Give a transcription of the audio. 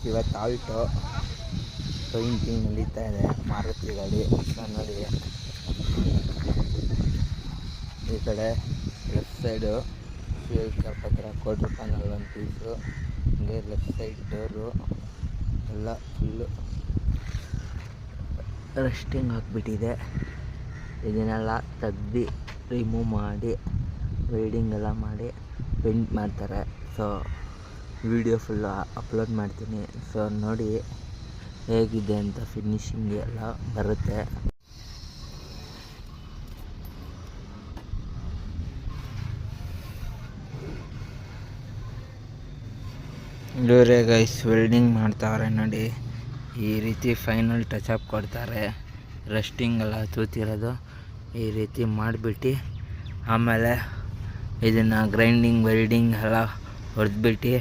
ಇವತ್ತು Alto painting ನಡೀತಾ ಇದೆ. ಮಾರುತಿ ಗಾಡಿ ನೋಡಿ. ಈ ಕಡೆ ಲೆಫ್ಟ್ ಸೈಡು ಫ್ಯೂಲ್ ಕ್ಯಾಪ್ ಹತ್ರ ಕ್ವಾರ್ಟರ್ ಪ್ಯಾನಲ್ ಒಂದು ಪೀಸು, ಹಂಗೆ ಲೆಫ್ಟ್ ಸೈಡ್ ಡೋರು ಎಲ್ಲ ಫುಲ್ಲು ರಸ್ಟಿಂಗ್ ಆಗಿಬಿಟ್ಟಿದೆ. ಇದನ್ನೆಲ್ಲ ತೆಗ್ದು ರಿಮೂವ್ ಮಾಡಿ ವೆಲ್ಡಿಂಗ್ ಎಲ್ಲ ಮಾಡಿ ಪೇಂಟ್ ಮಾಡ್ತಾರೆ. ಸೊ ವಿಡಿಯೋ ಫುಲ್ಲು ಅಪ್ಲೋಡ್ ಮಾಡ್ತೀನಿ. ಸೊ ನೋಡಿ ಹೇಗಿದೆ ಅಂತ, ಫಿನಿಶಿಂಗ್ ಎಲ್ಲ ಬರುತ್ತೆ. ಇವರೇ ಗೈಸ್ ವೆಲ್ಡಿಂಗ್ ಮಾಡ್ತಾವ್ರೆ ನೋಡಿ. ಈ ರೀತಿ ಫೈನಲ್ ಟಚಪ್ ಕೊಡ್ತಾರೆ. ರಸ್ಟಿಂಗ್ ಎಲ್ಲ ತೂತಿರೋದು ಈ ರೀತಿ ಮಾಡಿಬಿಟ್ಟು ಆಮೇಲೆ ಇದನ್ನು ಗ್ರೈಂಡಿಂಗ್ ವೆಲ್ಡಿಂಗ್ ಎಲ್ಲ ಹೊಡೆದ್ಬಿಟ್ಟು